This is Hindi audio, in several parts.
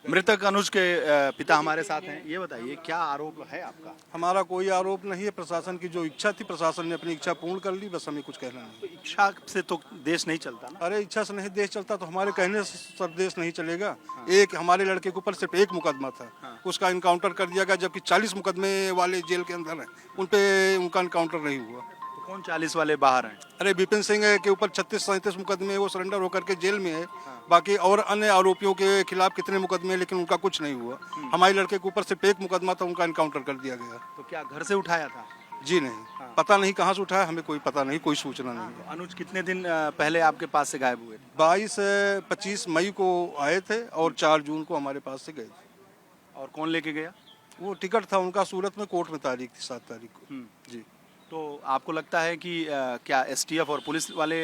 मृतक अनुज के पिता हमारे साथ हैं। ये बताइए क्या आरोप है आपका? हमारा कोई आरोप नहीं है। प्रशासन की जो इच्छा थी, प्रशासन ने अपनी इच्छा पूर्ण कर ली, बस हमें कुछ कहना नहीं। तो इच्छा से तो देश नहीं चलता ना। अरे इच्छा से नहीं देश चलता तो हमारे कहने से सब देश नहीं चलेगा। एक हमारे लड़के के ऊपर सिर्फ एक मुकदमा था, उसका इनकाउंटर कर दिया गया, जबकि 40 मुकदमे वाले जेल के अंदर हैं, उन पे उनका इनकाउंटर नहीं हुआ। तो कौन 40 वाले बाहर हैं? अरे विपिन सिंह के ऊपर 36-37 मुकदमे, वो सरेंडर होकर के जेल में है। बाकी और अन्य आरोपियों के खिलाफ कितने मुकदमे हैं, लेकिन उनका कुछ नहीं हुआ। हमारे लड़के के ऊपर सिर्फ एक मुकदमा था, उनका इनकाउंटर कर दिया गया। तो क्या घर से उठाया था? जी नहीं, पता नहीं कहाँ से उठाया, हमें कोई पता नहीं, कोई सूचना नहीं है। अनुज कितने दिन पहले आपके पास से गायब हुए थे? 22-25 मई को आए थे और 4 जून को हमारे पास से गए थे। और कौन लेके गया? वो टिकट था उनका, सूरत में कोर्ट में तारीख थी 7 तारीख को। जी तो आपको लगता है कि क्या एसटीएफ और पुलिस वाले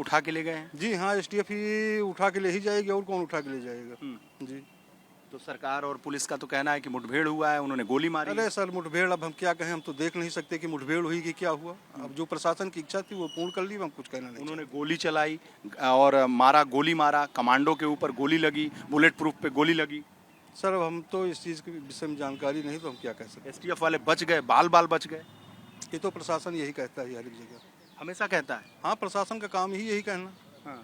उठा के ले गए हैं? जी हाँ, एसटीएफ ही उठा के ले ही जाएगी, और कौन उठा के ले जाएगा। जी तो सरकार और पुलिस का तो कहना है कि मुठभेड़ हुआ है, उन्होंने गोली मारी। अरे सर, मुठभेड़ अब हम क्या कहें, हम तो देख नहीं सकते कि मुठभेड़ हुई कि क्या हुआ। अब जो प्रशासन की इच्छा थी वो पूर्ण कर ली, हम कुछ कहना नहीं। उन्होंने गोली चलाई और गोली मारा, कमांडो के ऊपर गोली लगी, बुलेट प्रूफ पे गोली लगी। सर अब हम तो इस चीज़ के विषय में जानकारी नहीं, तो हम क्या कह सकते। एसटीएफ वाले बच गए, बाल बाल बच गए। ये तो प्रशासन यही कहता है हर एक जगह। हमेशा कहता है। हाँ, प्रशासन का काम ही यही कहना। हाँ।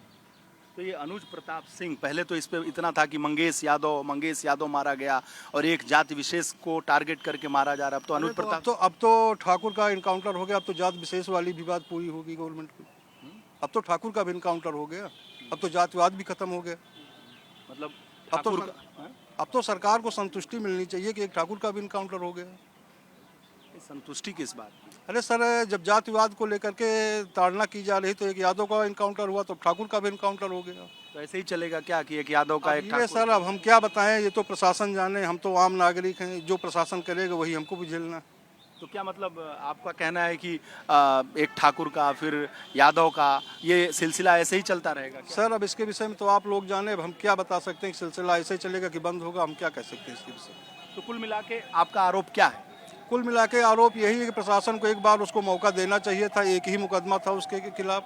तो ये अनुज प्रताप सिंह, पहले तो इस पे इतना था कि मंगेश यादव मारा गया और एक जाति विशेष को टारगेट करके मारा जा रहा। अब तो अनुज प्रताप अब तो ठाकुर का इनकाउंटर हो गया। अब तो जात विशेष वाली भी बात पूरी होगी गवर्नमेंट की। अब तो ठाकुर का भी इनकाउंटर हो गया, अब तो जातिवाद भी खत्म हो गया। मतलब अब तो सरकार को संतुष्टि मिलनी चाहिए कि एक ठाकुर का भी इनकाउंटर हो गया। संतुष्टि किस बात की? अरे सर, जब जातिवाद को लेकर के ताड़ना की जा रही, तो एक यादव का इनकाउंटर हुआ तो ठाकुर का भी इनकाउंटर हो गया। तो ऐसे ही चलेगा क्या कि एक यादव का एक ये सर अब हम क्या बताएं, ये तो प्रशासन जाने, हम तो आम नागरिक हैं। जो प्रशासन करेगा वही हमको भी झेलना। तो क्या मतलब आपका कहना है कि एक ठाकुर का फिर यादव का ये सिलसिला ऐसे ही चलता रहेगा क्या? सर अब इसके विषय में तो आप लोग जाने, अब हम क्या बता सकते हैं कि सिलसिला ऐसे ही चलेगा कि बंद होगा, हम क्या कह सकते हैं इसके विषय में। तो कुल मिला के आपका आरोप क्या है? कुल मिला के आरोप यही है कि प्रशासन को एक बार उसको मौका देना चाहिए था। एक ही मुकदमा था उसके खिलाफ,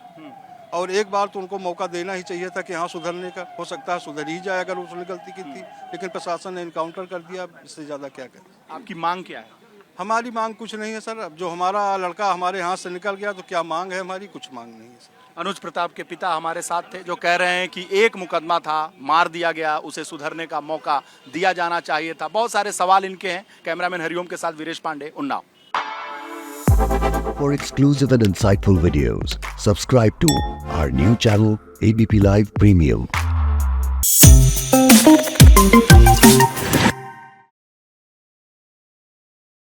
और एक बार तो उनको मौका देना ही चाहिए था कि हाँ सुधरने का। हो सकता है सुधर ही जाए अगर उसने गलती की थी, लेकिन प्रशासन ने इनकाउंटर कर दिया। इससे ज़्यादा क्या करें। आपकी मांग क्या है? हमारी मांग कुछ नहीं है सर। अब जो हमारा लड़का हमारे हाथ से निकल गया तो क्या मांग है हमारी? कुछ मांग नहीं है सर। अनुज प्रताप के पिता हमारे साथ थे, जो कह रहे हैं कि एक मुकदमा था, मार दिया गया, उसे सुधरने का मौका दिया जाना चाहिए था। बहुत सारे सवाल इनके हैं। कैमरामैन हरिओम के साथ Viresh Pandey, Unnao. For exclusive and insightful videos, subscribe to our new channel ABP Live Premium.